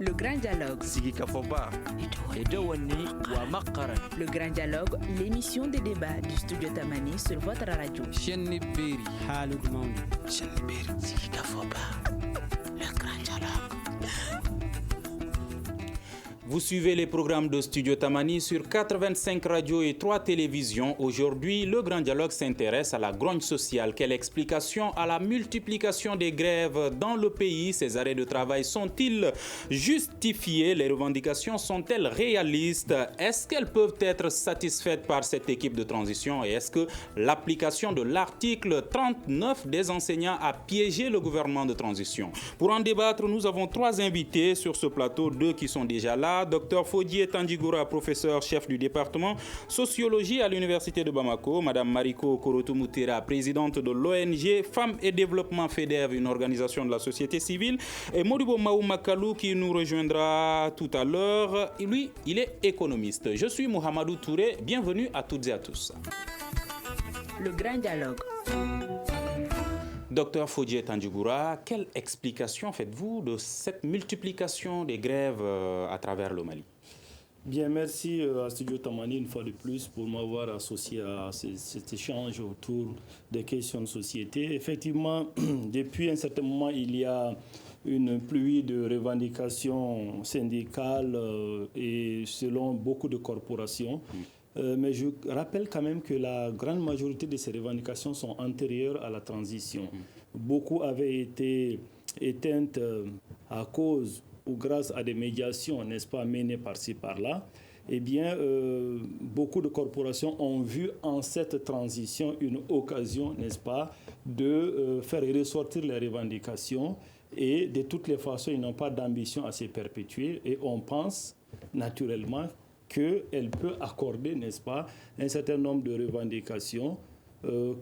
Le Grand Dialogue. Sigi Kafoba. Le Grand Dialogue, l'émission de débat du studio Tamani sur votre radio. Le Grand Dialogue. Vous suivez les programmes de Studio Tamani sur 85 radios et 3 télévisions. Aujourd'hui, le Grand Dialogue s'intéresse à la grogne sociale. Quelle explication à la multiplication des grèves dans le pays? Ces arrêts de travail sont-ils justifiés? Les revendications sont-elles réalistes? Est-ce qu'elles peuvent être satisfaites par cette équipe de transition? Et est-ce que l'application de l'article 39 des enseignants a piégé le gouvernement de transition? Pour en débattre, nous avons 3 invités sur ce plateau, 2 qui sont déjà là. Dr Fodje Tandjigoura, professeur chef du département sociologie à l'université de Bamako. Madame Mariko Korotou-Moutera, présidente de l'ONG Femmes et Développement FEDEV, une organisation de la société civile. Et Modibo Maou Makalou qui nous rejoindra tout à l'heure. Lui, il est économiste. Je suis Mohamedou Touré. Bienvenue à toutes et à tous. Le Grand Dialogue. Docteur Fodje Tandjigoura, quelle explication faites-vous de cette multiplication des grèves à travers le Mali? Bien, merci à Studio Tamani une fois de plus pour m'avoir associé à cet échange autour des questions de société. Effectivement, depuis un certain moment, il y a une pluie de revendications syndicales et selon beaucoup de corporations. Mais je rappelle quand même que la grande majorité de ces revendications sont antérieures à la transition. Beaucoup avaient été éteintes à cause ou grâce à des médiations, n'est-ce pas, menées par-ci, par-là. Eh bien, beaucoup de corporations ont vu en cette transition une occasion, n'est-ce pas, de faire ressortir les revendications. Et de toutes les façons, ils n'ont pas d'ambition à se perpétuer. Et on pense naturellement qu'elle peut accorder, n'est-ce pas, un certain nombre de revendications,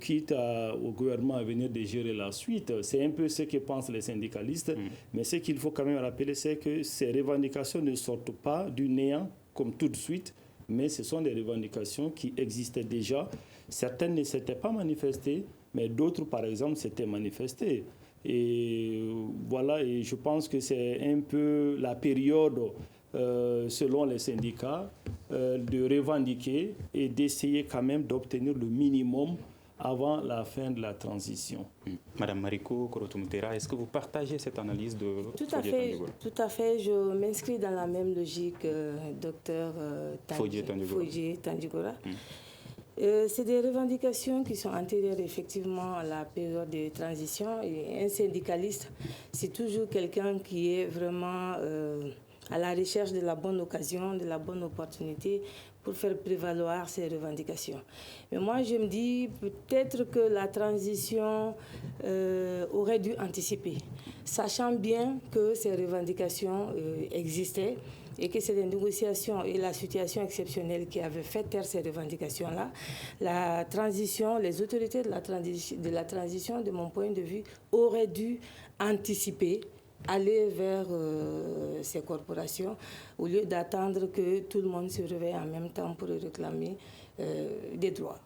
quitte au gouvernement à venir de gérer la suite. C'est un peu ce que pensent les syndicalistes, mais ce qu'il faut quand même rappeler, c'est que ces revendications ne sortent pas du néant comme tout de suite, mais ce sont des revendications qui existaient déjà. Certaines ne s'étaient pas manifestées, mais d'autres, par exemple, s'étaient manifestées. Et voilà, et je pense que c'est un peu la période selon les syndicats, de revendiquer et d'essayer quand même d'obtenir le minimum avant la fin de la transition. Madame Mariko Korotou-Moutera, est-ce que vous partagez cette analyse de Tout à fait, je m'inscris dans la même logique, docteur Fodje Tandjigoura. C'est des revendications qui sont antérieures effectivement à la période de transition. Et un syndicaliste, c'est toujours quelqu'un qui est vraiment à la recherche de la bonne occasion, de la bonne opportunité pour faire prévaloir ses revendications. Mais moi, je me dis peut-être que la transition aurait dû anticiper, sachant bien que ces revendications existaient et que c'est les négociations et la situation exceptionnelle qui avaient fait taire ces revendications-là. La transition, les autorités de la transition, de mon point de vue, auraient dû anticiper, aller vers ces corporations au lieu d'attendre que tout le monde se réveille en même temps pour réclamer des droits.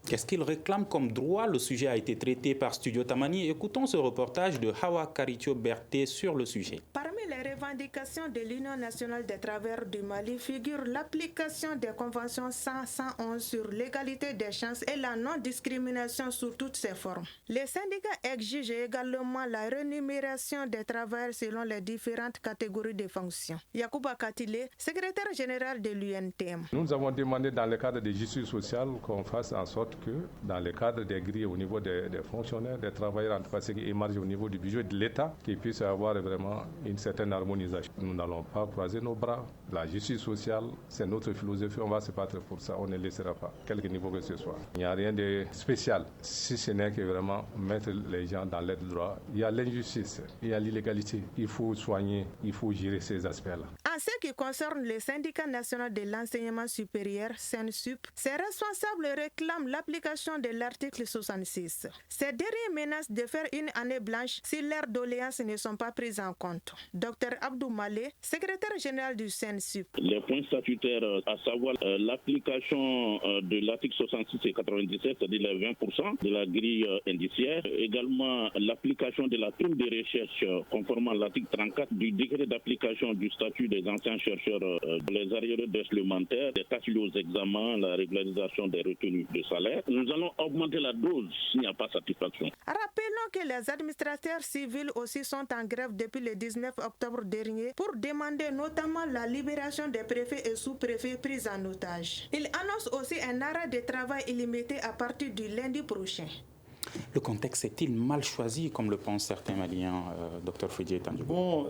Qu'est-ce qu'ils réclament comme droit? Le sujet a été traité par Studio Tamani. Écoutons ce reportage de Hawa Karitio Berté sur le sujet. Parmi les revendications de l'Union nationale des travailleurs du Mali figure l'application des conventions 100-111 sur l'égalité des chances et la non-discrimination sous toutes ses formes. Les syndicats exigent également la rémunération des travailleurs selon les différentes catégories de fonctions. Yacouba Katile, secrétaire général de l'UNTM. Nous avons demandé dans le cadre de justice sociale qu'on fasse en sorte que dans le cadre des grilles au niveau des fonctionnaires, des travailleurs, en tout cas ce qui émerge au niveau du budget de l'État, qu'ils puissent avoir vraiment une certaine harmonisation. Nous n'allons pas croiser nos bras. La justice sociale, c'est notre philosophie, on va se battre pour ça, on ne laissera pas, quelque niveau que ce soit. Il n'y a rien de spécial, si ce n'est que vraiment mettre les gens dans l'aide droit. Il y a l'injustice, il y a l'illégalité, il faut soigner, il faut gérer ces aspects-là. En En ce qui concerne le syndicat national de l'enseignement supérieur, SENSUP, ses responsables réclament l'application de l'article 66. Ces derniers menacent de faire une année blanche si leurs doléances ne sont pas prises en compte. Dr Abdou Malé, secrétaire général du SENSUP. Les points statutaires, à savoir l'application de l'article 66 et 97, c'est-à-dire les 20% de la grille indiciaire, également l'application de la prime de recherche conformément à l'article 34 du décret d'application du statut des anciens chercheurs, les arriérés d'élémentaire, des tâches liées aux examens, la régularisation des retenues de salaire. Nous allons augmenter la dose s'il n'y a pas satisfaction. Rappelons que les administrateurs civils aussi sont en grève depuis le 19 octobre dernier pour demander notamment la libération des préfets et sous-préfets pris en otage. Ils annoncent aussi un arrêt de travail illimité à partir du lundi prochain. Le contexte est-il mal choisi, comme le pensent certains Maliens, Dr Fodjé Tandjigo? Bon,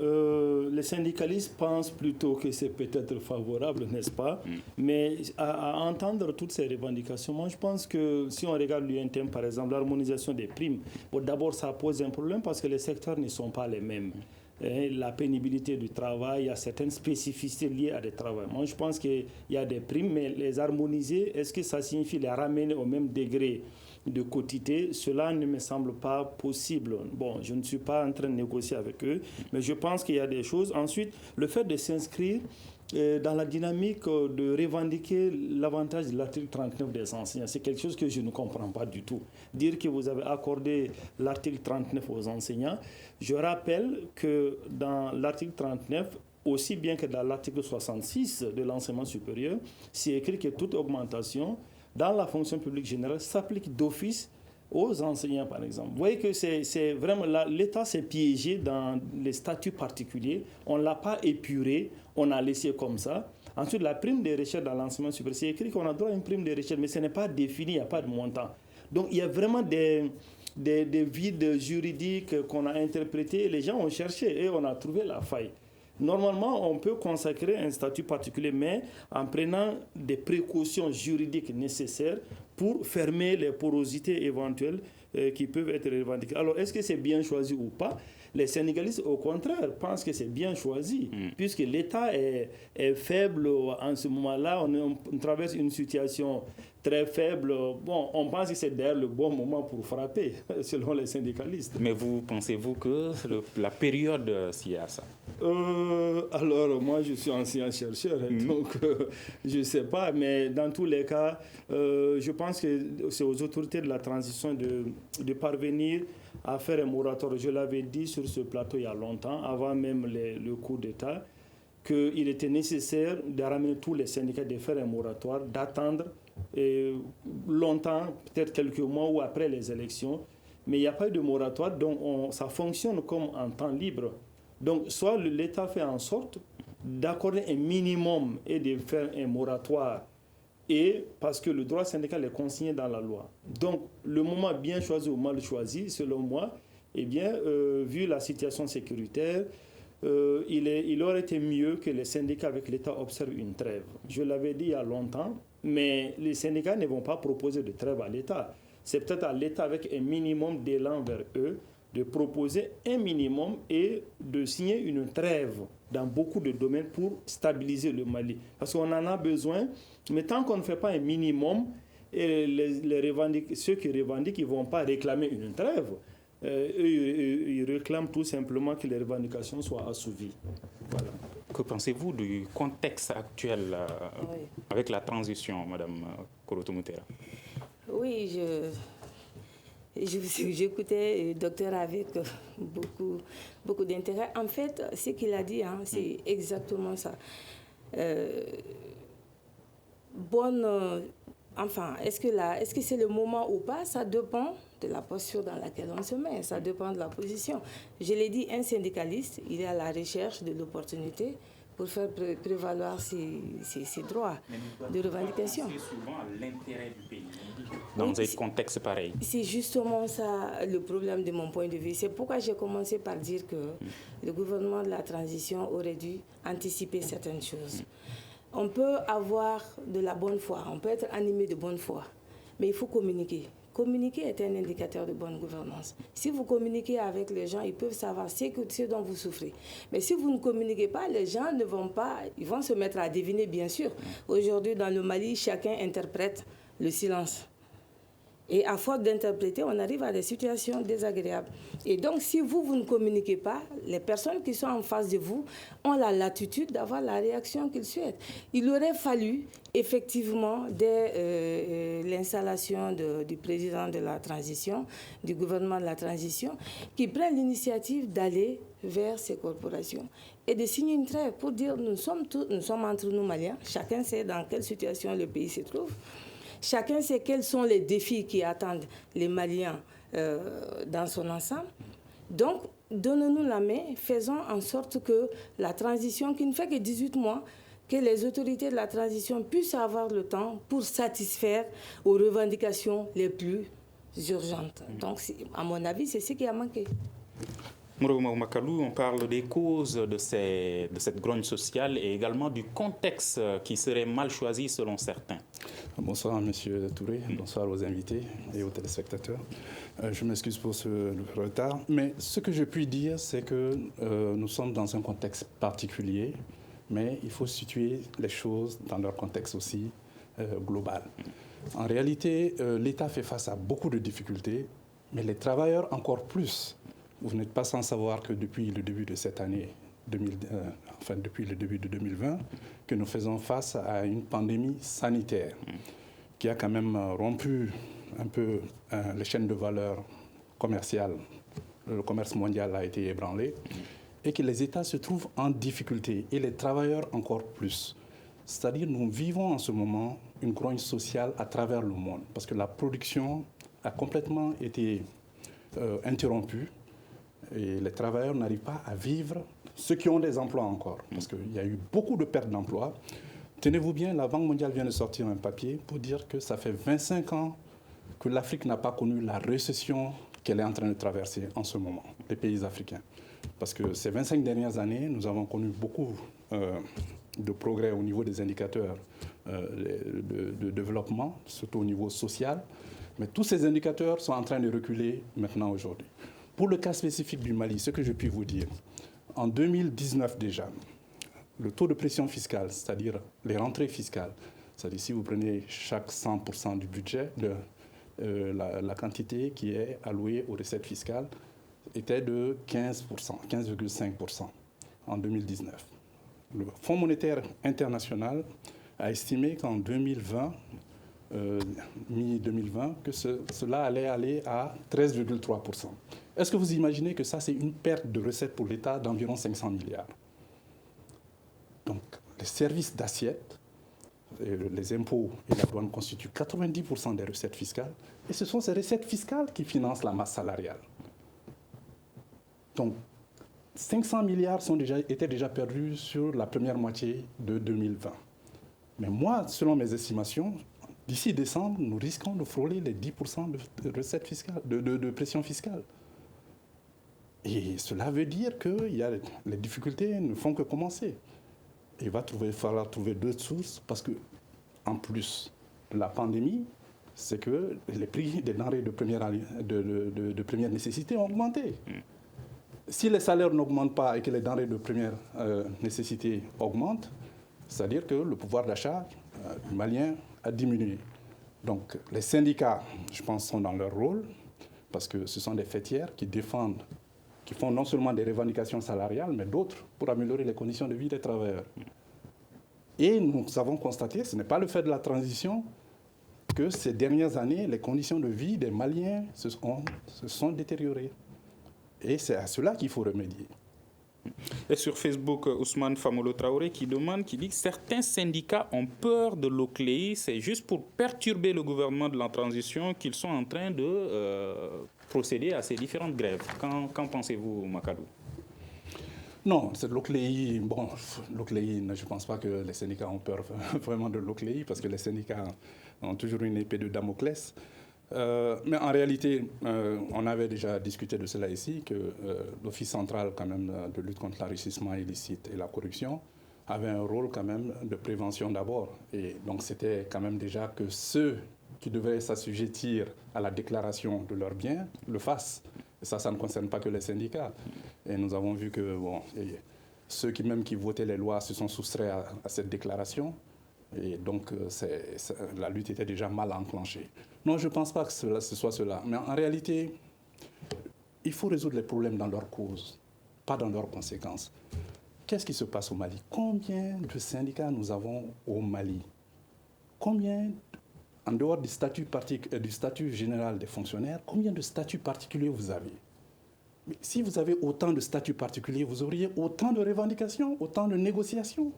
les syndicalistes pensent plutôt que c'est peut-être favorable, n'est-ce pas? Mais à entendre toutes ces revendications, moi je pense que si on regarde l'UNTM, par exemple, l'harmonisation des primes, bon, d'abord ça pose un problème parce que les secteurs ne sont pas les mêmes. La pénibilité du travail, il y a certaines spécificités liées à des travaux. Moi, je pense qu'il y a des primes, mais les harmoniser, est-ce que ça signifie les ramener au même degré de quotité? Cela ne me semble pas possible. Bon, je ne suis pas en train de négocier avec eux, mais je pense qu'il y a des choses. Ensuite, le fait de s'inscrire dans la dynamique de revendiquer l'avantage de l'article 39 des enseignants, c'est quelque chose que je ne comprends pas du tout. Dire que vous avez accordé l'article 39 aux enseignants, je rappelle que dans l'article 39, aussi bien que dans l'article 66 de l'enseignement supérieur, c'est écrit que toute augmentation dans la fonction publique générale s'applique d'office aux enseignants, par exemple. Vous voyez que c'est vraiment l'État s'est piégé dans les statuts particuliers. On ne l'a pas épuré, on a laissé comme ça. Ensuite, la prime de recherche dans l'enseignement supérieur, c'est écrit qu'on a droit à une prime de recherche, mais ce n'est pas défini, il n'y a pas de montant. Donc, il y a vraiment des vides juridiques qu'on a interprétés. Les gens ont cherché et on a trouvé la faille. Normalement, on peut consacrer un statut particulier, mais en prenant des précautions juridiques nécessaires pour fermer les porosités éventuelles qui peuvent être revendiquées. Alors, est-ce que c'est bien choisi ou pas? Les syndicalistes, au contraire, pensent que c'est bien choisi, puisque l'État est faible en ce moment-là. On traverse une situation très faible. Bon, on pense que c'est d'ailleurs le bon moment pour frapper, selon les syndicalistes. Mais pensez-vous que la période s'y a ça? Alors, moi, je suis ancien chercheur, donc je ne sais pas. Mais dans tous les cas, je pense que c'est aux autorités de la transition de parvenir à faire un moratoire. Je l'avais dit sur ce plateau il y a longtemps, avant même le coup d'État, qu'il était nécessaire de ramener tous les syndicats, de faire un moratoire, d'attendre longtemps, peut-être quelques mois ou après les élections. Mais il n'y a pas eu de moratoire, donc ça fonctionne comme en temps libre. Donc, soit l'État fait en sorte d'accorder un minimum et de faire un moratoire, et parce que le droit syndical est consigné dans la loi. Donc, le moment bien choisi ou mal choisi, selon moi, eh bien, vu la situation sécuritaire, il aurait été mieux que les syndicats avec l'État observent une trêve. Je l'avais dit il y a longtemps, mais les syndicats ne vont pas proposer de trêve à l'État. C'est peut-être à l'État avec un minimum d'élan vers eux de proposer un minimum et de signer une trêve dans beaucoup de domaines pour stabiliser le Mali. Parce qu'on en a besoin, mais tant qu'on ne fait pas un minimum, ceux qui revendiquent, ils ne vont pas réclamer une trêve. Ils réclament tout simplement que les revendications soient assouvies. Voilà. Que pensez-vous du contexte actuel avec la transition, Madame Koroto Moutera? Oui, j'écoutais le docteur avec beaucoup d'intérêt. En fait, ce qu'il a dit, c'est exactement ça. Est-ce que c'est le moment ou pas? Ça dépend de la posture dans laquelle on se met. Ça dépend de la position. Je l'ai dit, un syndicaliste, il est à la recherche de l'opportunité pour faire prévaloir ses droits de revendication. C'est souvent l'intérêt du pays dans un contexte pareil. C'est justement ça le problème de mon point de vue. C'est pourquoi j'ai commencé par dire que le gouvernement de la transition aurait dû anticiper certaines choses. On peut avoir de la bonne foi, on peut être animé de bonne foi, mais il faut communiquer. communiquer est un indicateur de bonne gouvernance. Si vous communiquez avec les gens, ils peuvent savoir ce dont vous souffrez. Mais si vous ne communiquez pas, les gens ne vont pas, ils vont se mettre à deviner, bien sûr. Aujourd'hui, dans le Mali, chacun interprète le silence. Et à force d'interpréter, on arrive à des situations désagréables. Et donc, si vous ne communiquez pas, les personnes qui sont en face de vous ont la latitude d'avoir la réaction qu'ils souhaitent. Il aurait fallu, effectivement, dès l'installation du président de la transition, du gouvernement de la transition, qu'ils prennent l'initiative d'aller vers ces corporations et de signer une trêve pour dire nous sommes entre nous Maliens, chacun sait dans quelle situation le pays se trouve. Chacun sait quels sont les défis qui attendent les Maliens dans son ensemble. Donc, donnons-nous la main, faisons en sorte que la transition, qui ne fait que 18 mois, que les autorités de la transition puissent avoir le temps pour satisfaire aux revendications les plus urgentes. Donc, à mon avis, c'est ce qui a manqué. Mourou Makalou, on parle des causes de cette grogne sociale et également du contexte qui serait mal choisi selon certains. Bonsoir Monsieur Touré, bonsoir aux invités et aux téléspectateurs. Je m'excuse pour ce retard, mais ce que je puis dire, c'est que nous sommes dans un contexte particulier, mais il faut situer les choses dans leur contexte aussi global. En réalité, l'État fait face à beaucoup de difficultés, mais les travailleurs encore plus. Vous n'êtes pas sans savoir que depuis le début de cette année, depuis le début de 2020, que nous faisons face à une pandémie sanitaire qui a quand même rompu un peu les chaînes de valeur commerciales. Le commerce mondial a été ébranlé et que les États se trouvent en difficulté et les travailleurs encore plus. C'est-à-dire nous vivons en ce moment une grogne sociale à travers le monde parce que la production a complètement été interrompue. Et les travailleurs n'arrivent pas à vivre, ceux qui ont des emplois encore, parce qu'il y a eu beaucoup de pertes d'emplois. Tenez-vous bien, la Banque mondiale vient de sortir un papier pour dire que ça fait 25 ans que l'Afrique n'a pas connu la récession qu'elle est en train de traverser en ce moment, les pays africains. Parce que ces 25 dernières années, nous avons connu beaucoup de progrès au niveau des indicateurs de développement, surtout au niveau social, mais tous ces indicateurs sont en train de reculer maintenant aujourd'hui. Pour le cas spécifique du Mali, ce que je puis vous dire, en 2019 déjà, le taux de pression fiscale, c'est-à-dire les rentrées fiscales, c'est-à-dire si vous prenez chaque 100% du budget, la quantité qui est allouée aux recettes fiscales était de 15%, 15,5% en 2019. Le Fonds monétaire international a estimé qu'en 2020, mi-2020, que cela allait aller à 13,3%. Est-ce que vous imaginez que ça, c'est une perte de recettes pour l'État d'environ 500 milliards? Donc, les services d'assiette, les impôts et la douane constituent 90% des recettes fiscales, et ce sont ces recettes fiscales qui financent la masse salariale. Donc, 500 milliards étaient déjà perdus sur la première moitié de 2020. Mais moi, selon mes estimations, d'ici décembre, nous risquons de frôler les 10% de recettes fiscales, de pression fiscale. Et cela veut dire que les difficultés ne font que commencer. Il va falloir trouver d'autres sources parce que, en plus de la pandémie, c'est que les prix des denrées de première nécessité ont augmenté. Si les salaires n'augmentent pas et que les denrées de première nécessité augmentent, c'est-à-dire que le pouvoir d'achat malien a diminué. Donc les syndicats, je pense, sont dans leur rôle parce que ce sont des fêtières qui font non seulement des revendications salariales, mais d'autres pour améliorer les conditions de vie des travailleurs. Et nous avons constaté, ce n'est pas le fait de la transition, que ces dernières années, les conditions de vie des Maliens se sont détériorées. Et c'est à cela qu'il faut remédier. Et sur Facebook, Ousmane Famolo Traoré qui dit que certains syndicats ont peur de l'OCLEI, c'est juste pour perturber le gouvernement de la transition qu'ils sont en train de procéder à ces différentes grèves. Qu'en pensez-vous, Makalou? Non, c'est l'OCLEI. Bon, l'OCLEI, je ne pense pas que les syndicats ont peur vraiment de l'OCLEI parce que les syndicats ont toujours une épée de Damoclès. Mais en réalité, on avait déjà discuté de cela ici, que l'Office central quand même, de lutte contre l'enrichissement illicite et la corruption avait un rôle quand même de prévention d'abord. Et donc c'était quand même déjà que ceux qui devraient s'assujettir à la déclaration de leurs biens le fassent. Et ça ne concerne pas que les syndicats. Et nous avons vu que ceux qui votaient les lois se sont soustraits à cette déclaration. Et donc, la lutte était déjà mal enclenchée. Non, je ne pense pas que ce soit cela. Mais en réalité, il faut résoudre les problèmes dans leur cause, pas dans leurs conséquences. Qu'est-ce qui se passe au Mali? Combien de syndicats nous avons au Mali? Combien, en dehors du statut général des fonctionnaires, combien de statuts particuliers vous avez? Mais si vous avez autant de statuts particuliers, vous auriez autant de revendications, autant de négociations.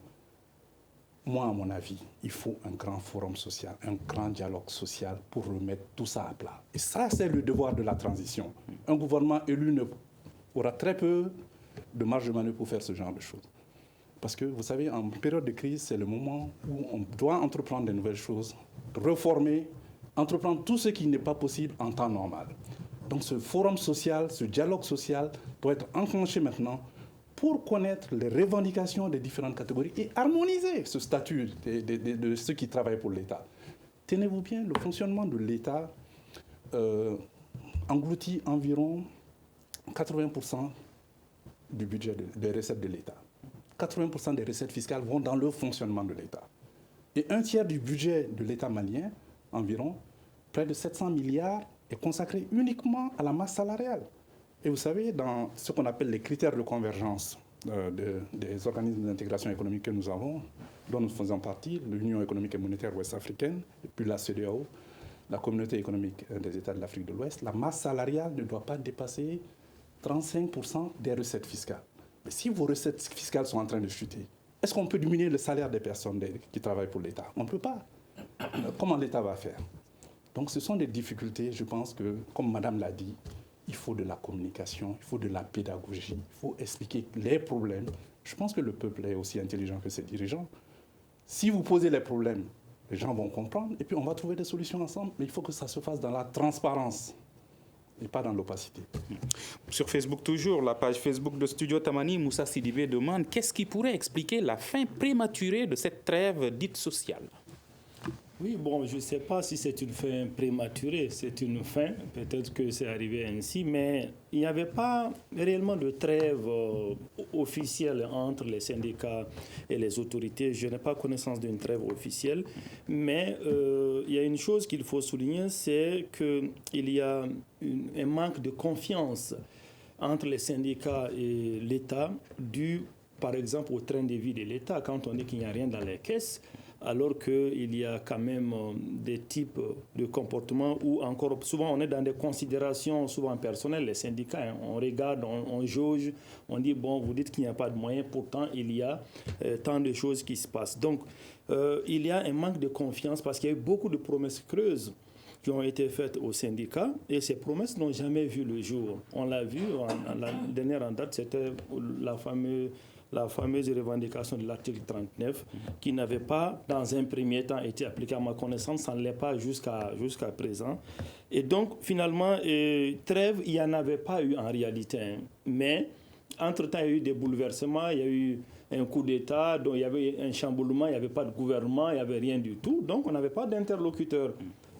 Moi, à mon avis, il faut un grand forum social, un grand dialogue social pour remettre tout ça à plat. Et ça, c'est le devoir de la transition. Un gouvernement élu aura très peu de marge de manœuvre pour faire ce genre de choses. Parce que, vous savez, en période de crise, c'est le moment où on doit entreprendre de nouvelles choses, reformer, entreprendre tout ce qui n'est pas possible en temps normal. Donc ce forum social, ce dialogue social doit être enclenché maintenant pour connaître les revendications des différentes catégories et harmoniser ce statut de ceux qui travaillent pour l'État. Tenez-vous bien, le fonctionnement de l'État engloutit environ 80% du budget des recettes de l'État. 80% des recettes fiscales vont dans le fonctionnement de l'État. Et un tiers du budget de l'État malien, environ, près de 700 milliards, est consacré uniquement à la masse salariale. Et vous savez, dans ce qu'on appelle les critères de convergence des organismes d'intégration économique que nous avons, dont nous faisons partie, l'Union économique et monétaire ouest-africaine, et puis la CEDEAO, la Communauté économique des États de l'Afrique de l'Ouest, la masse salariale ne doit pas dépasser 35% des recettes fiscales. Mais si vos recettes fiscales sont en train de chuter, est-ce qu'on peut diminuer le salaire des personnes qui travaillent pour l'État? On ne peut pas. Comment l'État va faire? Donc ce sont des difficultés, je pense que, comme Madame l'a dit, il faut de la communication, il faut de la pédagogie, il faut expliquer les problèmes. Je pense que le peuple est aussi intelligent que ses dirigeants. Si vous posez les problèmes, les gens vont comprendre et puis on va trouver des solutions ensemble. Mais il faut que ça se fasse dans la transparence et pas dans l'opacité. Sur Facebook toujours, la page Facebook de Studio Tamani, Moussa Sidibé demande qu'est-ce qui pourrait expliquer la fin prématurée de cette trêve dite sociale? Oui, bon, je ne sais pas si c'est une fin prématurée, c'est une fin, peut-être que c'est arrivé ainsi, mais il n'y avait pas réellement de trêve officielle entre les syndicats et les autorités. Je n'ai pas connaissance d'une trêve officielle, mais il y a une chose qu'il faut souligner, c'est qu'il y a un manque de confiance entre les syndicats et l'État dû, par exemple, au train de vie de l'État. Quand on dit qu'il n'y a rien dans les caisses, alors qu'il y a quand même des types de comportements où encore souvent on est dans des considérations souvent personnelles, les syndicats, hein, on regarde, on jauge, on dit bon, vous dites qu'il n'y a pas de moyens, pourtant il y a tant de choses qui se passent. Donc il y a un manque de confiance parce qu'il y a eu beaucoup de promesses creuses qui ont été faites aux syndicats et ces promesses n'ont jamais vu le jour. On l'a vu, la dernière en date, c'était la fameuse revendication de l'article 39 qui n'avait pas, dans un premier temps, été appliquée à ma connaissance, ça ne l'est pas jusqu'à présent. Et donc, finalement, trêve, il n'y en avait pas eu en réalité. Hein. Mais, entre-temps, il y a eu des bouleversements, il y a eu un coup d'État, donc il y avait un chamboulement, il n'y avait pas de gouvernement, il n'y avait rien du tout. Donc, on n'avait pas d'interlocuteur.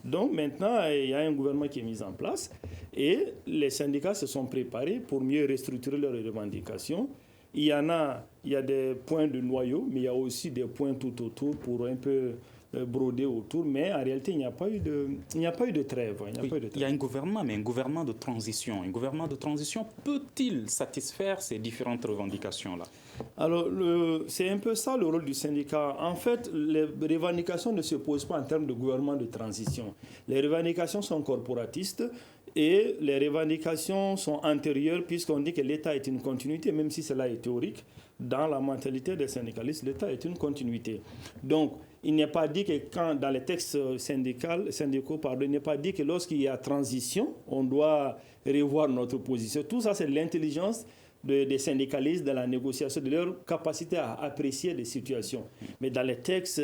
Donc, maintenant, il y a un gouvernement qui est mis en place et les syndicats se sont préparés pour mieux restructurer leurs revendications. Il y a des points de noyau, mais il y a aussi des points tout autour pour un peu broder autour. Mais en réalité, il n'y a pas eu de trêve. Il y a un gouvernement, mais un gouvernement de transition. Un gouvernement de transition peut-il satisfaire ces différentes revendications-là? Alors, c'est un peu ça le rôle du syndicat. En fait, les revendications ne se posent pas en termes de gouvernement de transition. Les revendications sont corporatistes. Et les revendications sont antérieures puisqu'on dit que l'État est une continuité, même si cela est théorique. Dans la mentalité des syndicalistes, l'État est une continuité. Donc, il n'est pas dit que dans les textes syndicaux, il n'est pas dit que lorsqu'il y a transition, on doit revoir notre position. Tout ça, c'est l'intelligence des syndicalistes dans la négociation, de leur capacité à apprécier les situations. Mais dans les textes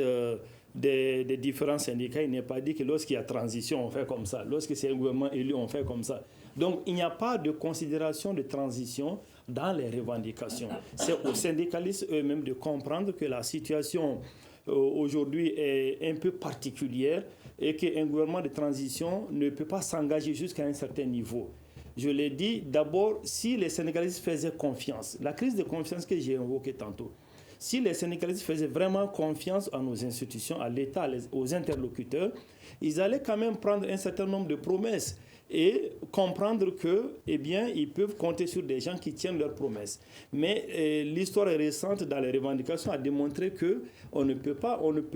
des différents syndicats, il n'est pas dit que lorsqu'il y a transition, on fait comme ça. Lorsque c'est un gouvernement élu, on fait comme ça. Donc, il n'y a pas de considération de transition dans les revendications. C'est aux syndicalistes eux-mêmes de comprendre que la situation aujourd'hui est un peu particulière et qu'un gouvernement de transition ne peut pas s'engager jusqu'à un certain niveau. Je l'ai dit, d'abord, si les syndicalistes faisaient confiance, la crise de confiance que j'ai évoquée tantôt, si les syndicalistes faisaient vraiment confiance à nos institutions, à l'État, aux interlocuteurs, ils allaient quand même prendre un certain nombre de promesses et comprendre que, eh bien, ils peuvent compter sur des gens qui tiennent leurs promesses. Mais l'histoire récente dans les revendications a démontré qu'on ne peut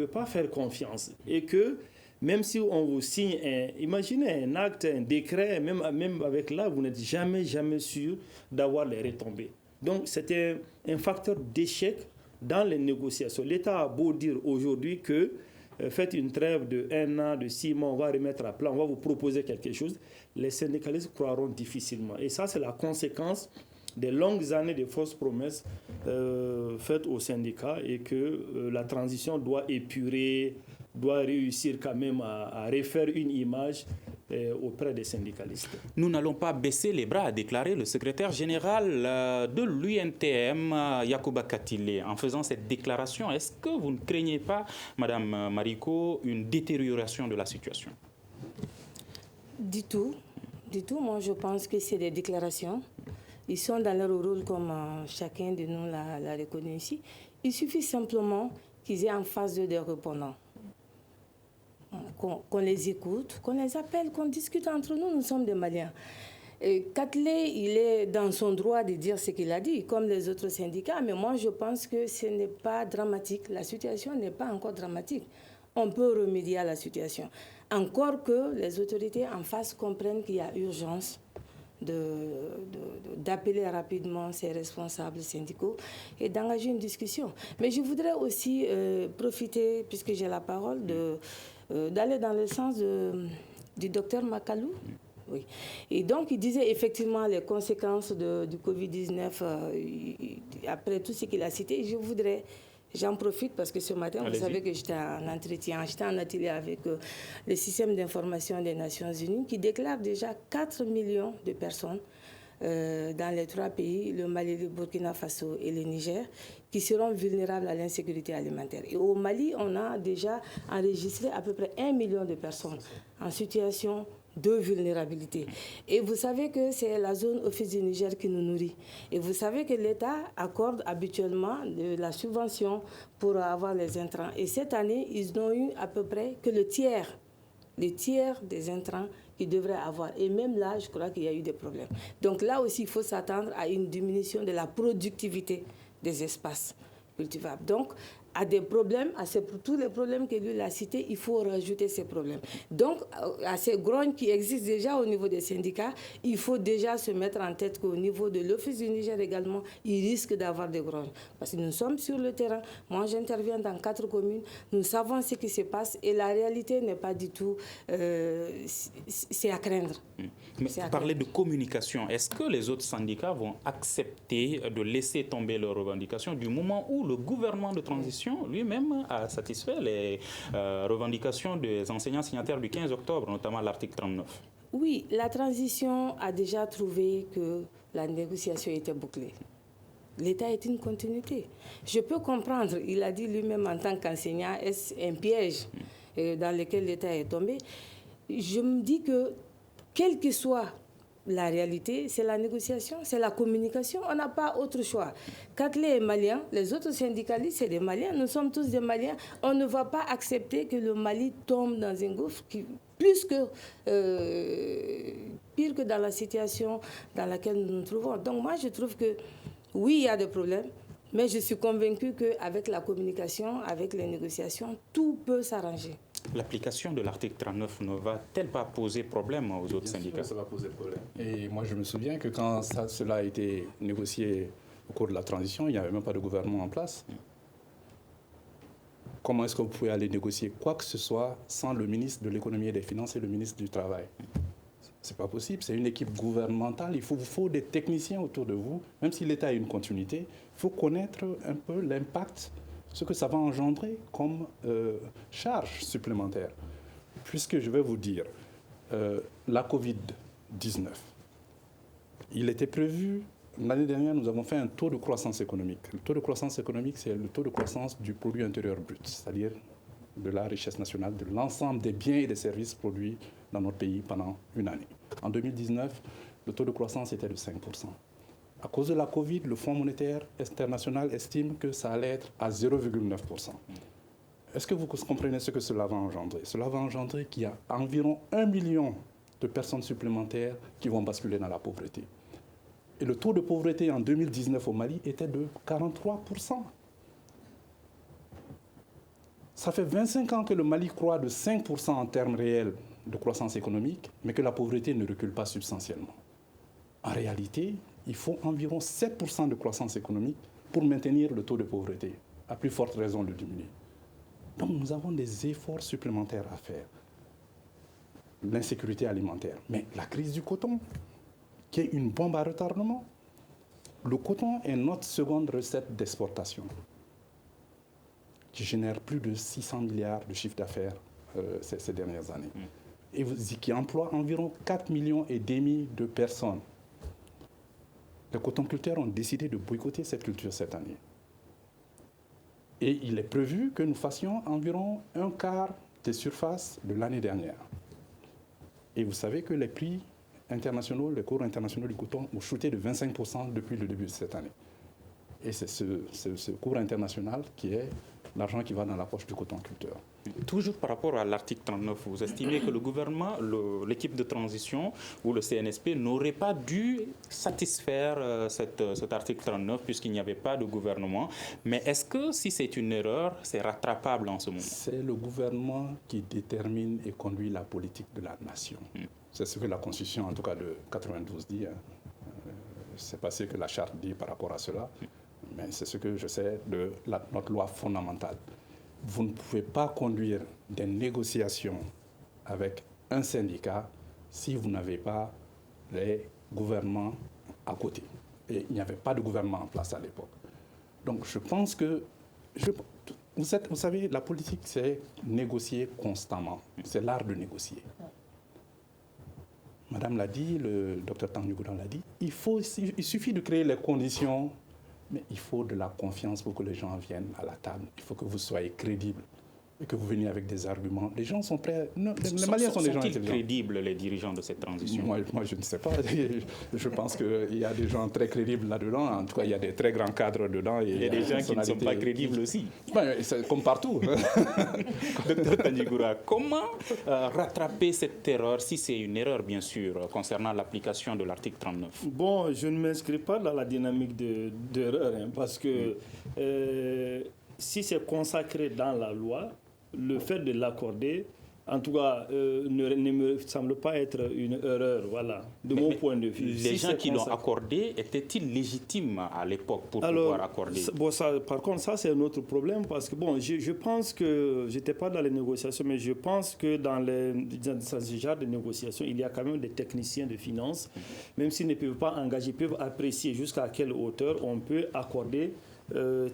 pas faire confiance et que même si on vous signe, imaginez un acte, un décret, même avec là, vous n'êtes jamais sûr d'avoir les retombées. Donc, c'était un facteur d'échec dans les négociations. L'État a beau dire aujourd'hui que faites une trêve de 1 an, de 6 mois, on va remettre à plat, on va vous proposer quelque chose. Les syndicalistes croiront difficilement. Et ça, c'est la conséquence des longues années de fausses promesses faites aux syndicats et que la transition doit épurer, doit réussir quand même à refaire une image auprès des syndicalistes. Nous n'allons pas baisser les bras, a déclaré le secrétaire général de l'UNTM, Yacouba Katile. En faisant cette déclaration, est-ce que vous ne craignez pas, Madame Mariko, une détérioration de la situation? Du tout. Moi, je pense que c'est des déclarations. Ils sont dans leur rôle comme chacun de nous l'a reconnu ici. Il suffit simplement qu'ils aient en face d'eux des répondants. Qu'on les écoute, qu'on les appelle, qu'on discute entre nous. Nous sommes des Maliens. Katile, il est dans son droit de dire ce qu'il a dit, comme les autres syndicats. Mais moi, je pense que ce n'est pas dramatique. La situation n'est pas encore dramatique. On peut remédier à la situation. Encore que les autorités en face comprennent qu'il y a urgence d'appeler rapidement ces responsables syndicaux et d'engager une discussion. Mais je voudrais aussi profiter, puisque j'ai la parole, d'aller dans le sens du docteur Makalou. Oui. Et donc, il disait effectivement les conséquences du Covid-19 après tout ce qu'il a cité. J'en profite parce que ce matin, vous savez que j'étais en entretien, j'étais en atelier avec le système d'information des Nations Unies qui déclare déjà 4 millions de personnes dans les 3 pays, le Mali, le Burkina Faso et le Niger, qui seront vulnérables à l'insécurité alimentaire. Et au Mali, on a déjà enregistré à peu près 1 million de personnes en situation de vulnérabilité. Et vous savez que c'est la zone Office du Niger qui nous nourrit. Et vous savez que l'État accorde habituellement de la subvention pour avoir les intrants. Et cette année, ils n'ont eu à peu près que le tiers des intrants qu'ils devraient avoir. Et même là, je crois qu'il y a eu des problèmes. Donc là aussi, il faut s'attendre à une diminution de la productivité des espaces cultivables. Donc, à des problèmes, tous les problèmes que lui a cités, il faut rajouter ces problèmes. Donc, à ces grognes qui existent déjà au niveau des syndicats, il faut déjà se mettre en tête qu'au niveau de l'Office du Niger également, il risque d'avoir des grognes. Parce que nous sommes sur le terrain. Moi, j'interviens dans 4 communes. Nous savons ce qui se passe et la réalité n'est pas du tout... c'est à craindre. Mais parler de communication, est-ce que les autres syndicats vont accepter de laisser tomber leurs revendications du moment où le gouvernement de transition lui-même a satisfait les revendications des enseignants signataires du 15 octobre, notamment l'article 39? Oui, la transition a déjà trouvé que la négociation était bouclée. L'État est une continuité. Je peux comprendre, il a dit lui-même en tant qu'enseignant, est-ce un piège dans lequel l'État est tombé? Je me dis que, quelle que soit la réalité, c'est la négociation, c'est la communication. On n'a pas autre choix. Katile est malien, les autres syndicalistes, c'est des Maliens. Nous sommes tous des Maliens. On ne va pas accepter que le Mali tombe dans un gouffre pire que dans la situation dans laquelle nous nous trouvons. Donc moi, je trouve que oui, il y a des problèmes, mais je suis convaincue qu'avec la communication, avec les négociations, tout peut s'arranger. L'application de l'article 39 ne va-t-elle pas poser problème aux autres syndicats? Bien sûr, ça va poser problème. Et moi, je me souviens que quand cela a été négocié au cours de la transition, il n'y avait même pas de gouvernement en place. Comment est-ce que vous pouvez aller négocier quoi que ce soit sans le ministre de l'économie et des finances et le ministre du travail? Ce n'est pas possible, c'est une équipe gouvernementale. Il vous faut des techniciens autour de vous. Même si l'État a une continuité, il faut connaître un peu l'impact, ce que ça va engendrer comme charge supplémentaire. Puisque je vais vous dire, la Covid-19, il était prévu l'année dernière, nous avons fait un taux de croissance économique. Le taux de croissance économique, c'est le taux de croissance du produit intérieur brut, c'est-à-dire de la richesse nationale, de l'ensemble des biens et des services produits dans notre pays pendant une année. En 2019, le taux de croissance était de 5%. À cause de la Covid, le Fonds monétaire international estime que ça allait être à 0,9%. Est-ce que vous comprenez ce que cela va engendrer? Cela va engendrer qu'il y a environ 1 million de personnes supplémentaires qui vont basculer dans la pauvreté. Et le taux de pauvreté en 2019 au Mali était de 43%. Ça fait 25 ans que le Mali croît de 5% en termes réels de croissance économique, mais que la pauvreté ne recule pas substantiellement. En réalité, il faut environ 7% de croissance économique pour maintenir le taux de pauvreté, à plus forte raison de diminuer. Donc nous avons des efforts supplémentaires à faire. L'insécurité alimentaire, mais la crise du coton, qui est une bombe à retardement. Le coton est notre seconde recette d'exportation, qui génère plus de 600 milliards de chiffre d'affaires ces dernières années. Et qui emploie environ 4,5 millions de personnes. Les cotonculteurs ont décidé de boycotter cette culture cette année. Et il est prévu que nous fassions environ un quart des surfaces de l'année dernière. Et vous savez que les prix internationaux, les cours internationaux du coton ont chuté de 25% depuis le début de cette année. Et c'est ce cours international qui est l'argent qui va dans la poche du cotonculteur. Toujours par rapport à l'article 39, vous estimez que le gouvernement, l'équipe de transition ou le CNSP n'aurait pas dû satisfaire cet article 39 puisqu'il n'y avait pas de gouvernement. Mais est-ce que si c'est une erreur, c'est rattrapable en ce moment? C'est le gouvernement qui détermine et conduit la politique de la nation. C'est ce que la Constitution, en tout cas de 92, dit. C'est pas ce que la Charte dit par rapport à cela, mais c'est ce que je sais de notre loi fondamentale. Vous ne pouvez pas conduire des négociations avec un syndicat si vous n'avez pas les gouvernements à côté. Et il n'y avait pas de gouvernement en place à l'époque. Donc je pense que, vous savez, la politique, c'est négocier constamment. C'est l'art de négocier. Madame l'a dit, le docteur Tandjigouran l'a dit, il suffit de créer les conditions, mais il faut de la confiance pour que les gens viennent à la table. Il faut que vous soyez crédible et que vous veniez avec des arguments. Les gens sont prêts. Non, les Maliens sont des gens intelligents. Sont-ils crédibles, les dirigeants de cette transition? Moi, je ne sais pas. Je pense qu'il y a des gens très crédibles là-dedans. En tout cas, il y a des très grands cadres dedans. Il y a des gens qui ne sont pas crédibles aussi. C'est comme partout. Docteur Tandjigouran, comment rattraper cette erreur, si c'est une erreur, bien sûr, concernant l'application de l'article 39? Bon, je ne m'inscris pas dans la dynamique d'erreur, parce que si c'est consacré dans la loi, le fait de l'accorder, en tout cas, ne me semble pas être une erreur, voilà, de mon point de vue. Les gens qui l'ont accordé, étaient-ils légitimes à l'époque pour pouvoir accorder? Bon, par contre, ça, c'est un autre problème, parce que, bon, je pense que, je n'étais pas dans les négociations, mais je pense que dans ce genre de négociations, il y a quand même des techniciens de finances, même s'ils ne peuvent pas engager, peuvent apprécier jusqu'à quelle hauteur on peut accorder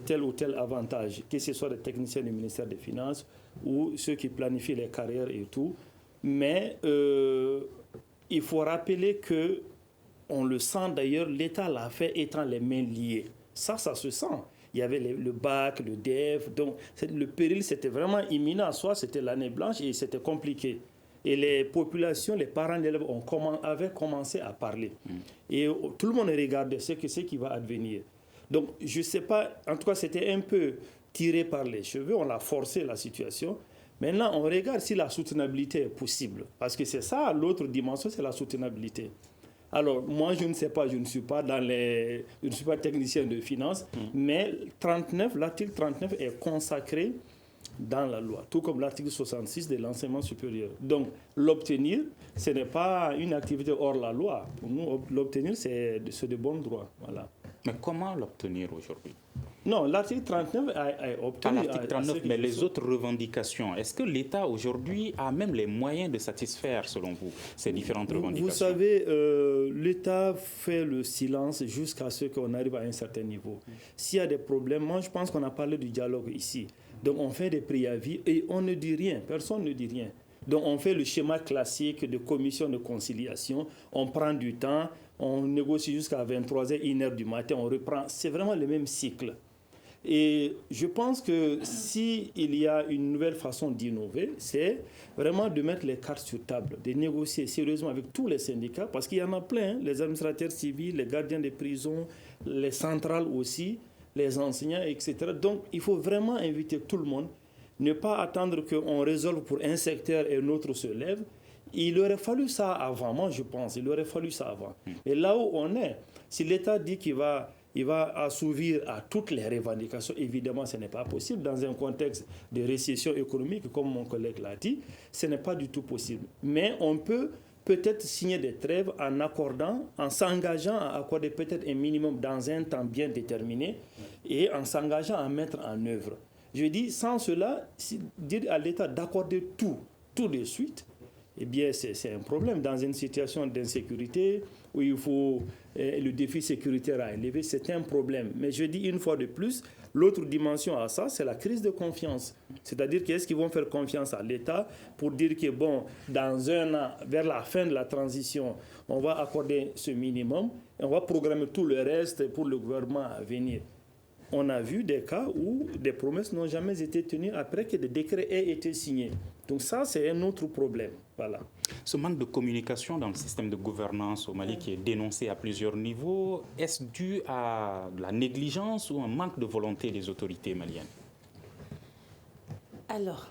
tel ou tel avantage, que ce soit des techniciens du ministère des Finances ou ceux qui planifient les carrières et tout. Mais il faut rappeler que, on le sent d'ailleurs, l'État l'a fait étant les mains liées. Ça se sent. Il y avait le bac, le DEF, donc le péril c'était vraiment imminent. Soit c'était l'année blanche et c'était compliqué. Et les populations, les parents d'élèves avaient commencé à parler. Et tout le monde regardait ce qui va advenir. Donc, je ne sais pas, en tout cas, c'était un peu tiré par les cheveux, on a forcé la situation. Maintenant, on regarde si la soutenabilité est possible. Parce que c'est ça, l'autre dimension, c'est la soutenabilité. Alors, moi, je ne sais pas, je ne suis pas technicien de finance, mais l'article 39 est consacré dans la loi, tout comme l'article 66 de l'enseignement supérieur. Donc, l'obtenir, ce n'est pas une activité hors la loi. Pour nous, l'obtenir, c'est de bon droit. Voilà. Mais comment l'obtenir aujourd'hui? Non, l'article 39 a obtenu... L'article 39, mais les autres revendications, est-ce que l'État aujourd'hui a même les moyens de satisfaire, selon vous, ces différentes revendications? Vous savez, l'État fait le silence jusqu'à ce qu'on arrive à un certain niveau. S'il y a des problèmes, moi je pense qu'on a parlé du dialogue ici. Donc on fait des préavis et on ne dit rien, personne ne dit rien. Donc on fait le schéma classique de commission de conciliation, on prend du temps, on négocie jusqu'à 23h, 1h du matin, on reprend. C'est vraiment le même cycle. Et je pense que s'il y a une nouvelle façon d'innover, c'est vraiment de mettre les cartes sur table, de négocier sérieusement avec tous les syndicats, parce qu'il y en a plein, hein, les administrateurs civils, les gardiens des prisons, les centrales aussi, les enseignants, etc. Donc, il faut vraiment inviter tout le monde, ne pas attendre qu'on résolve pour un secteur et un autre se lève. Il aurait fallu ça avant, moi je pense, il aurait fallu ça avant. Et là où on est, si l'État dit qu'il va assouvir à toutes les revendications, évidemment ce n'est pas possible. Dans un contexte de récession économique, comme mon collègue l'a dit, ce n'est pas du tout possible. Mais on peut peut-être signer des trêves en accordant, en s'engageant à accorder peut-être un minimum dans un temps bien déterminé et en s'engageant à mettre en œuvre. Je dis, sans cela, dire à l'État d'accorder tout de suite, eh bien, c'est un problème. Dans une situation d'insécurité où il faut le défi sécuritaire à élever, c'est un problème. Mais je dis une fois de plus, l'autre dimension à ça, c'est la crise de confiance. C'est-à-dire qu'est-ce qu'ils vont faire confiance à l'État pour dire que, bon, dans un an, vers la fin de la transition, on va accorder ce minimum et on va programmer tout le reste pour le gouvernement à venir. On a vu des cas où des promesses n'ont jamais été tenues après que des décrets aient été signés. Donc ça, c'est un autre problème. Voilà. Ce manque de communication dans le système de gouvernance au Mali qui est dénoncé à plusieurs niveaux, est-ce dû à la négligence ou un manque de volonté des autorités maliennes? Alors,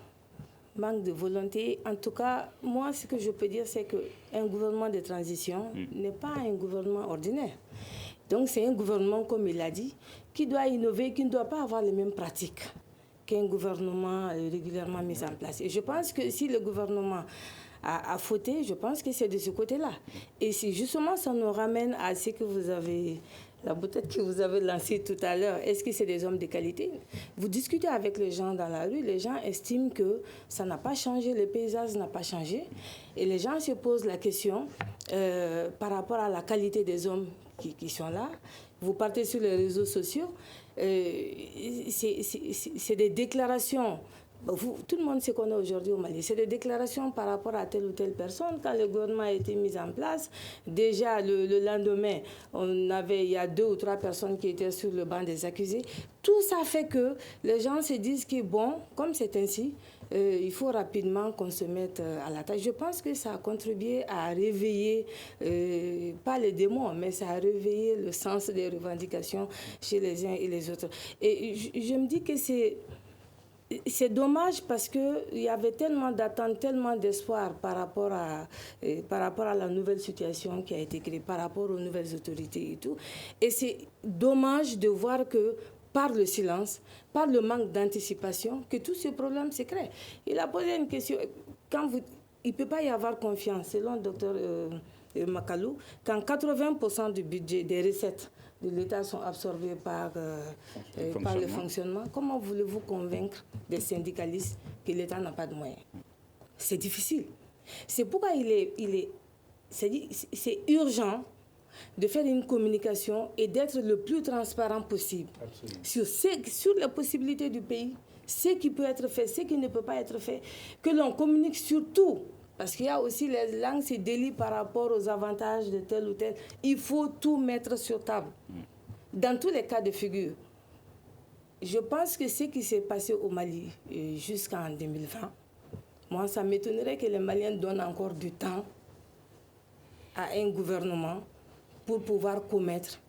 manque de volonté, en tout cas, moi, ce que je peux dire, c'est qu'un gouvernement de transition n'est pas un gouvernement ordinaire. Donc, c'est un gouvernement, comme il l'a dit, qui doit innover, qui ne doit pas avoir les mêmes pratiques qu'un gouvernement régulièrement mis en place. Et je pense que si le gouvernement a fauté, je pense que c'est de ce côté-là. Et si justement ça nous ramène à ce que vous avez, la bouteille que vous avez lancée tout à l'heure, est-ce que c'est des hommes de qualité? Vous discutez avec les gens dans la rue, les gens estiment que ça n'a pas changé, le paysage n'a pas changé. Et les gens se posent la question par rapport à la qualité des hommes qui sont là. Vous partez sur les réseaux sociaux, c'est des déclarations. Tout le monde sait qu'on est aujourd'hui au Mali. C'est des déclarations par rapport à telle ou telle personne. Quand le gouvernement a été mis en place, déjà le lendemain, il y a 2 ou 3 personnes qui étaient sur le banc des accusés. Tout ça fait que les gens se disent que bon, comme c'est ainsi, il faut rapidement qu'on se mette à la tâche. Je pense que ça a contribué à réveiller, pas les démons, mais ça a réveillé le sens des revendications chez les uns et les autres. Et je me dis que c'est dommage parce qu'il y avait tellement d'attentes, tellement d'espoir par rapport à la nouvelle situation qui a été créée, par rapport aux nouvelles autorités et tout. Et c'est dommage de voir que par le silence, par le manque d'anticipation, que tous ces problèmes se créent. Il a posé une question. Il ne peut pas y avoir confiance, selon le docteur Makalou, quand 80% du budget des recettes de l'État sont absorbées par le fonctionnement. Comment voulez-vous convaincre des syndicalistes que l'État n'a pas de moyens? C'est difficile. C'est pourquoi c'est urgent de faire une communication et d'être le plus transparent possible sur les possibilités du pays, ce qui peut être fait, ce qui ne peut pas être fait, que l'on communique sur tout. Parce qu'il y a aussi les langues se délient par rapport aux avantages de tel ou tel. Il faut tout mettre sur table. Dans tous les cas de figure, je pense que ce qui s'est passé au Mali jusqu'en 2020, moi, ça m'étonnerait que les Maliens donnent encore du temps à un gouvernement pour pouvoir commettre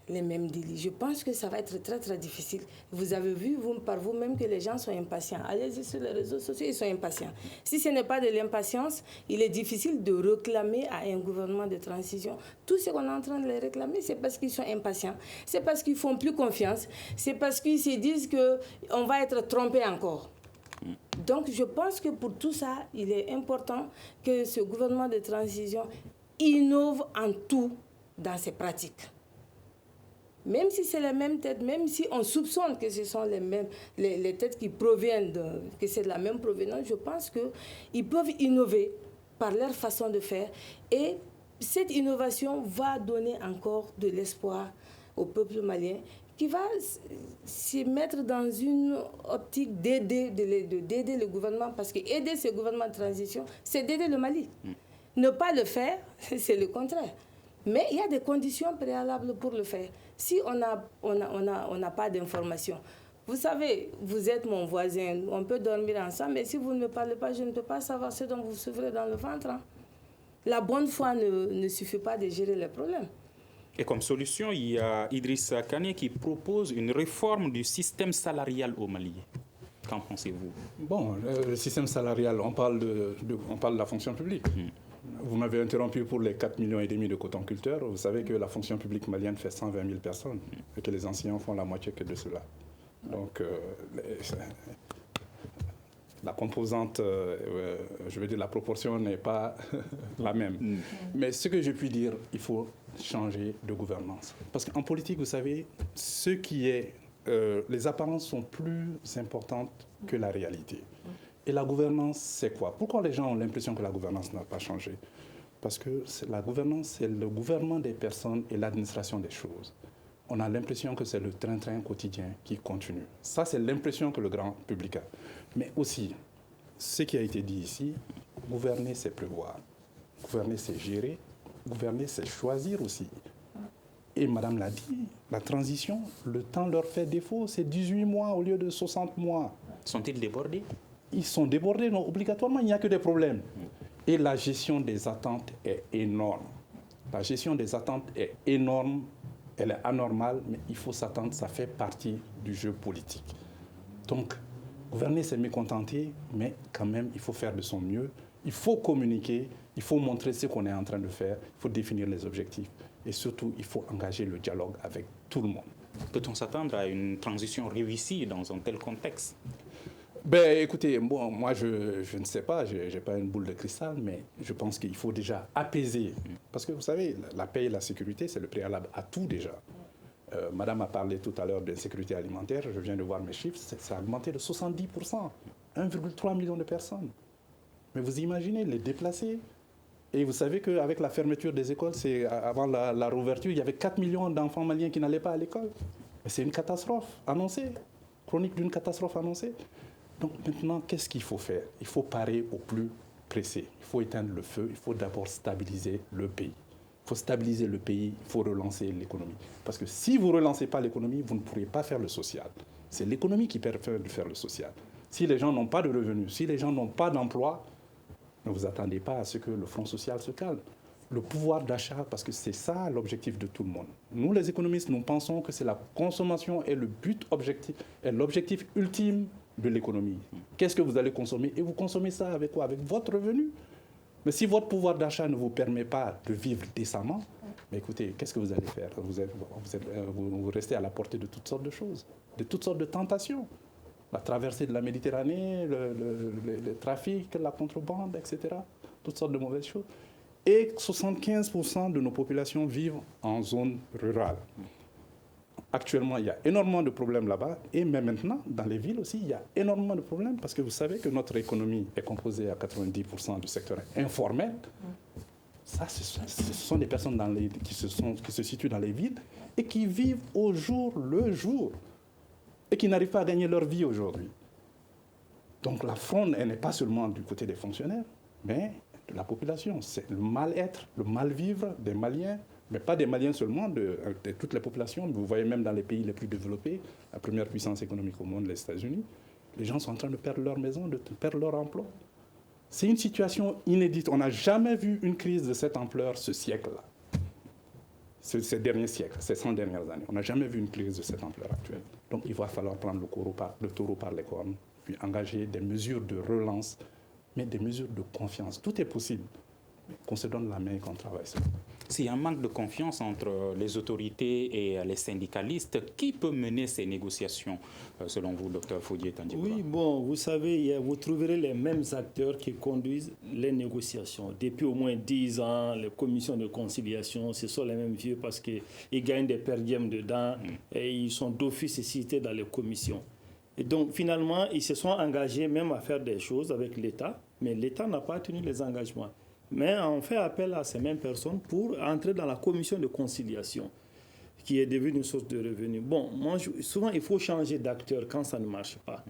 les mêmes délits. Je pense que ça va être très, très difficile. Vous avez vu par vous-même que les gens sont impatients. Allez-y sur les réseaux sociaux, ils sont impatients. Si ce n'est pas de l'impatience, il est difficile de réclamer à un gouvernement de transition. Tout ce qu'on est en train de les réclamer, c'est parce qu'ils sont impatients. C'est parce qu'ils ne font plus confiance. C'est parce qu'ils se disent qu'on va être trompé encore. Donc, je pense que pour tout ça, il est important que ce gouvernement de transition innove en tout dans ses pratiques. Même si c'est les mêmes têtes, même si on soupçonne que ce sont les têtes qui proviennent, que c'est de la même provenance, je pense qu'ils peuvent innover par leur façon de faire. Et cette innovation va donner encore de l'espoir au peuple malien qui va se mettre dans une optique d'aider le gouvernement. Parce que aider ce gouvernement de transition, c'est d'aider le Mali. Ne pas le faire, c'est le contraire. Mais il y a des conditions préalables pour le faire. Si on n'a pas d'informations, vous savez, vous êtes mon voisin, on peut dormir ensemble, mais si vous ne me parlez pas, je ne peux pas savoir ce dont vous souffrez dans le ventre. Hein. La bonne foi ne suffit pas de gérer les problèmes. Et comme solution, il y a Idrissa Kane qui propose une réforme du système salarial au Mali. Qu'en pensez-vous? Bon, le système salarial, on parle de la fonction publique. Vous m'avez interrompu pour les 4,5 millions de cotonculteurs. Vous savez que la fonction publique malienne fait 120 000 personnes et que les enseignants font la moitié que de cela. Donc, la composante, je veux dire, la proportion n'est pas la même. Mais ce que je puis dire, il faut changer de gouvernance. Parce qu'en politique, vous savez, les apparences sont plus importantes que la réalité. Et la gouvernance, c'est quoi? Pourquoi les gens ont l'impression que la gouvernance n'a pas changé? Parce que la gouvernance, c'est le gouvernement des personnes et l'administration des choses. On a l'impression que c'est le train-train quotidien qui continue. Ça, c'est l'impression que le grand public a. Mais aussi, ce qui a été dit ici, gouverner, c'est prévoir. Gouverner, c'est gérer. Gouverner, c'est choisir aussi. Et Madame l'a dit, la transition, le temps leur fait défaut. C'est 18 mois au lieu de 60 mois. Sont-ils débordés? Ils sont débordés, non, obligatoirement, il n'y a que des problèmes. Et la gestion des attentes est énorme. La gestion des attentes est énorme, elle est anormale, mais il faut s'attendre, ça fait partie du jeu politique. Donc, gouverner, c'est mécontenter, mais quand même, il faut faire de son mieux. Il faut communiquer, il faut montrer ce qu'on est en train de faire, il faut définir les objectifs. Et surtout, il faut engager le dialogue avec tout le monde. Peut-on s'attendre à une transition réussie dans un tel contexte? Ben, écoutez, bon, moi, je ne sais pas, je n'ai pas une boule de cristal, mais je pense qu'il faut déjà apaiser. Parce que vous savez, la paix et la sécurité, c'est le préalable à tout déjà. Madame a parlé tout à l'heure d'insécurité alimentaire, je viens de voir mes chiffres, ça a augmenté de 70%, 1,3 million de personnes. Mais vous imaginez les déplacés. Et vous savez qu'avec la fermeture des écoles, avant la réouverture, il y avait 4 millions d'enfants maliens qui n'allaient pas à l'école. C'est une catastrophe annoncée, chronique d'une catastrophe annoncée. Donc maintenant, qu'est-ce qu'il faut faire? Il faut parer au plus pressé. Il faut éteindre le feu. Il faut d'abord stabiliser le pays. Il faut stabiliser le pays, il faut relancer l'économie. Parce que si vous ne relancez pas l'économie, vous ne pourrez pas faire le social. C'est l'économie qui permet de faire le social. Si les gens n'ont pas de revenus, si les gens n'ont pas d'emploi, ne vous attendez pas à ce que le front social se calme. Le pouvoir d'achat, parce que c'est ça l'objectif de tout le monde. Nous, les économistes, nous pensons que c'est la consommation et le but objectif, et l'objectif ultime de l'économie. Qu'est-ce que vous allez consommer? Et vous consommez ça avec quoi? Avec votre revenu. Mais si votre pouvoir d'achat ne vous permet pas de vivre décemment, mais écoutez, qu'est-ce que vous allez faire? Vous restez à la portée de toutes sortes de choses, de toutes sortes de tentations. La traversée de la Méditerranée, le trafic, la contrebande, etc. Toutes sortes de mauvaises choses. Et 75% de nos populations vivent en zone rurale. Actuellement, il y a énormément de problèmes là-bas. Et même maintenant, dans les villes aussi, il y a énormément de problèmes parce que vous savez que notre économie est composée à 90% du secteur informel. Ça, ce sont des personnes qui se situent dans les villes et qui vivent au jour le jour et qui n'arrivent pas à gagner leur vie aujourd'hui. Donc la fronde, elle n'est pas seulement du côté des fonctionnaires, mais de la population. C'est le mal-être, le mal-vivre des Maliens, mais pas des Maliens seulement, de toutes les populations. Vous voyez même dans les pays les plus développés, la première puissance économique au monde, les États-Unis, les gens sont en train de perdre leur maison, de perdre leur emploi. C'est une situation inédite. On n'a jamais vu une crise de cette ampleur ce siècle-là. Ces derniers siècles, ces 100 dernières années. On n'a jamais vu une crise de cette ampleur actuelle. Donc il va falloir prendre le taureau par les cornes, puis engager des mesures de relance, mais des mesures de confiance. Tout est possible. Qu'on se donne la main et qu'on travaille seul. S'il y a un manque de confiance entre les autorités et les syndicalistes, qui peut mener ces négociations, selon vous, Dr Fodje Tandjikoura? Oui, bon, vous savez, vous trouverez les mêmes acteurs qui conduisent les négociations. Depuis au moins 10 ans, les commissions de conciliation, ce sont les mêmes vieux parce qu'ils gagnent des perdièmes dedans et ils sont d'office cités dans les commissions. Et donc, finalement, ils se sont engagés même à faire des choses avec l'État, mais l'État n'a pas tenu les engagements. Mais on fait appel à ces mêmes personnes pour entrer dans la commission de conciliation, qui est devenue une source de revenus. Bon, souvent, il faut changer d'acteur quand ça ne marche pas.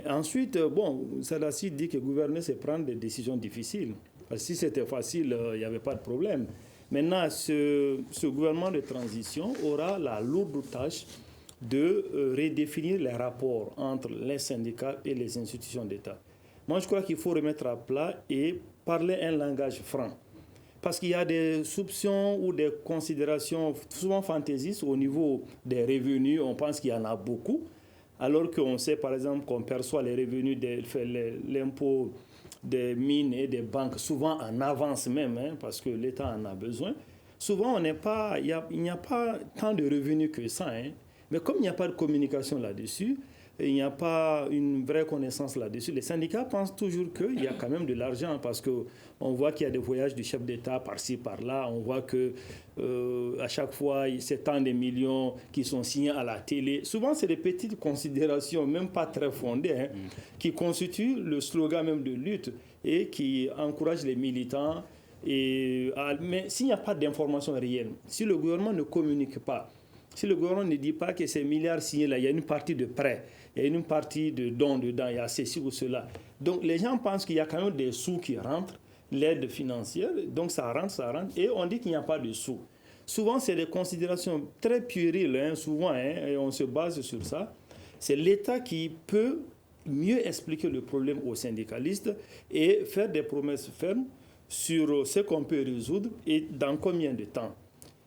Et ensuite, bon, Sadassi dit que gouverner, c'est prendre des décisions difficiles. Parce que si c'était facile, il n'y avait pas de problème. Maintenant, ce gouvernement de transition aura la lourde tâche de redéfinir les rapports entre les syndicats et les institutions d'État. Moi, je crois qu'il faut remettre à plat et parler un langage franc. Parce qu'il y a des soupçons ou des considérations souvent fantaisistes au niveau des revenus. On pense qu'il y en a beaucoup, alors qu'on sait par exemple qu'on perçoit les revenus de l'impôt des mines et des banques, souvent en avance même, parce que l'État en a besoin. Souvent, il n'y a pas tant de revenus que ça. Mais comme il n'y a pas de communication là-dessus, il n'y a pas une vraie connaissance là-dessus. Les syndicats pensent toujours qu'il y a quand même de l'argent parce qu'on voit qu'il y a des voyages du chef d'État par-ci, par-là. On voit qu'à chaque fois, c'est tant de millions qui sont signés à la télé. Souvent, c'est des petites considérations, même pas très fondées, qui constituent le slogan même de lutte et qui encouragent les militants. Mais s'il n'y a pas d'information réelle, si le gouvernement ne communique pas, si le gouvernement ne dit pas que ces milliards signés là, il y a une partie de prêts, il y a une partie de dons dedans, il y a ceci ou cela. Donc les gens pensent qu'il y a quand même des sous qui rentrent, l'aide financière, donc ça rentre, et on dit qu'il n'y a pas de sous. Souvent, c'est des considérations très puériles, souvent, et on se base sur ça. C'est l'État qui peut mieux expliquer le problème aux syndicalistes et faire des promesses fermes sur ce qu'on peut résoudre et dans combien de temps.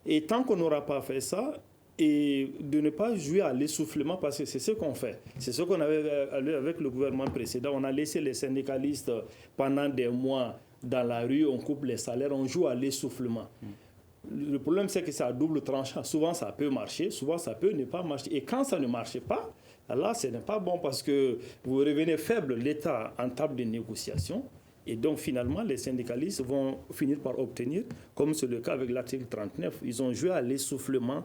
Et tant qu'on n'aura pas fait ça, et de ne pas jouer à l'essoufflement, parce que c'est ce qu'on fait. C'est ce qu'on avait avec le gouvernement précédent. On a laissé les syndicalistes pendant des mois dans la rue, on coupe les salaires, on joue à l'essoufflement. Le problème, c'est que c'est à double tranchant. Souvent, ça peut marcher, souvent, ça peut ne pas marcher. Et quand ça ne marche pas, là, ce n'est pas bon parce que vous revenez faible, l'État en table de négociation. Et donc, finalement, les syndicalistes vont finir par obtenir, comme c'est le cas avec l'article 39, ils ont joué à l'essoufflement.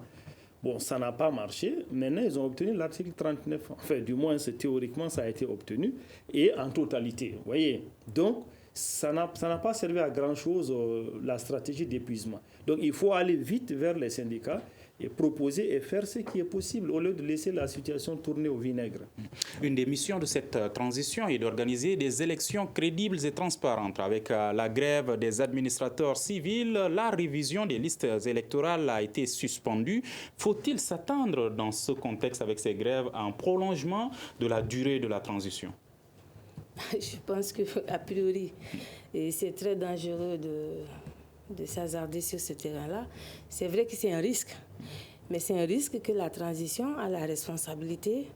Bon, ça n'a pas marché. Maintenant, ils ont obtenu l'article 39. Enfin, du moins, théoriquement, ça a été obtenu. Et en totalité, vous voyez. Donc, ça n'a pas servi à grand-chose, la stratégie d'épuisement. Donc, il faut aller vite vers les syndicats et proposer et faire ce qui est possible au lieu de laisser la situation tourner au vinaigre. Une des missions de cette transition est d'organiser des élections crédibles et transparentes. Avec la grève des administrateurs civils, la révision des listes électorales a été suspendue. Faut-il s'attendre dans ce contexte avec ces grèves à un prolongement de la durée de la transition? Je pense qu'a priori, c'est très dangereux de s'hasarder sur ce terrain-là. C'est vrai que c'est un risque, mais c'est un risque que la transition a la responsabilité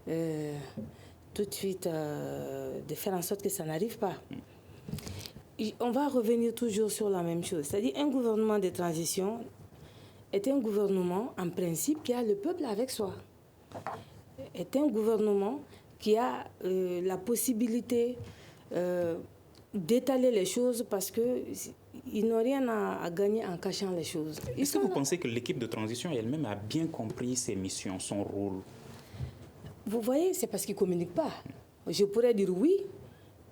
tout de suite de faire en sorte que ça n'arrive pas. On va revenir toujours sur la même chose, c'est-à-dire un gouvernement de transition est un gouvernement en principe qui a le peuple avec soi, est un gouvernement qui a la possibilité d'étaler les choses parce qu'ils n'ont rien à gagner en cachant les choses. Est-ce que vous pensez que l'équipe de transition elle-même a bien compris ses missions, son rôle? Vous voyez, c'est parce qu'ils ne communiquent pas. Je pourrais dire oui,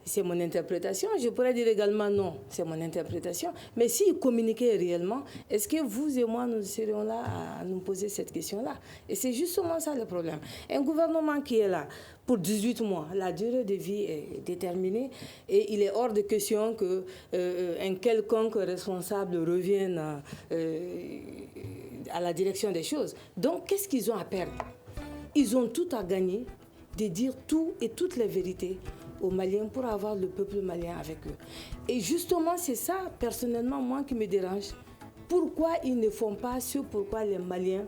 c'est mon interprétation. Je pourrais dire également non, c'est mon interprétation. Mais s'ils communiquaient réellement, est-ce que vous et moi, nous serions là à nous poser cette question-là? Et c'est justement ça le problème. Un gouvernement qui est là pour 18 mois, la durée de vie est déterminée et il est hors de question qu'un quelconque responsable revienne à la direction des choses. Donc, qu'est-ce qu'ils ont à perdre? Ils ont tout à gagner de dire tout et toutes les vérités aux Maliens pour avoir le peuple malien avec eux. Et justement, c'est ça, personnellement, moi, qui me dérange. Pourquoi ils ne font pas ce pourquoi les Maliens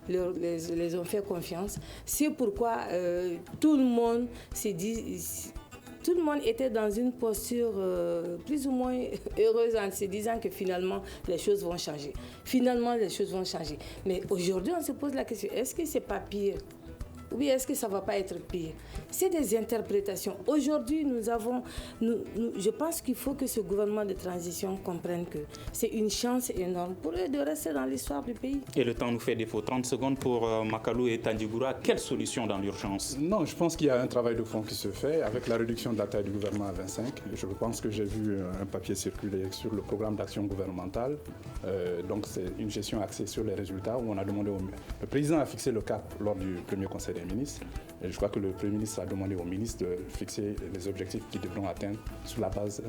les ont fait confiance? C'est pourquoi tout le monde s'est dit... Tout le monde était dans une posture plus ou moins heureuse en se disant que finalement, les choses vont changer. Finalement, les choses vont changer. Mais aujourd'hui, on se pose la question, est-ce que c'est pas pire? Oui, est-ce que ça ne va pas être pire? C'est des interprétations. Aujourd'hui, je pense qu'il faut que ce gouvernement de transition comprenne que c'est une chance énorme pour eux de rester dans l'histoire du pays. Et le temps nous fait défaut. 30 secondes pour Makalou et Tandjigoura. Quelle solution dans l'urgence? Non, je pense qu'il y a un travail de fond qui se fait avec la réduction de la taille du gouvernement à 25. Je pense que j'ai vu un papier circuler sur le programme d'action gouvernementale. Donc, c'est une gestion axée sur les résultats où on a demandé le président a fixé le cap lors du premier conseil des ministres. Et je crois que le Premier ministre a demandé aux ministres de fixer les objectifs qu'ils devront atteindre sur la base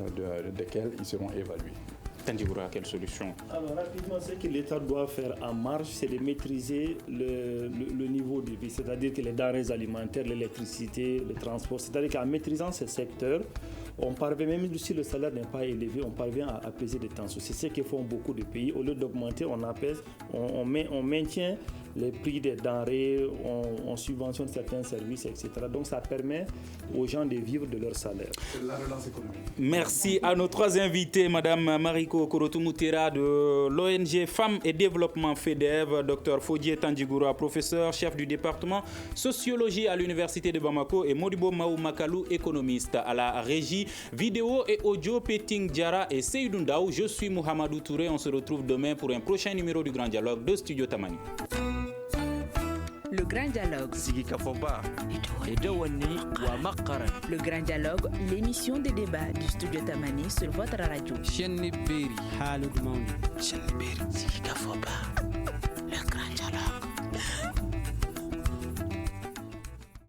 desquels ils seront évalués. Tandigoura, quelle solution? Alors rapidement, ce que l'État doit faire en marge, c'est de maîtriser le niveau de vie, c'est-à-dire que les denrées alimentaires, l'électricité, le transport, c'est-à-dire qu'en maîtrisant ces secteurs, on parvient, même si le salaire n'est pas élevé, on parvient à apaiser des tensions. C'est ce que font beaucoup de pays. Au lieu d'augmenter, on apaise, on maintient les prix des denrées, on subventionne certains services, etc. Donc ça permet aux gens de vivre de leur salaire. La relance économique. Merci à nos trois invités, Madame Mariko Korotumutera de l'ONG Femmes et Développement FEDEV, Dr Fodje Tandjigoura, professeur, chef du département sociologie à l'Université de Bamako, et Modibo Maou Makalou, économiste. À la régie vidéo et audio, Peting Diara et Seydou Ndaou. Je suis Mohamedou Touré. On se retrouve demain pour un prochain numéro du Grand Dialogue de Studio Tamani. Le Grand Dialogue. Le Grand Dialogue, l'émission des débats du Studio Tamani sur votre radio. Le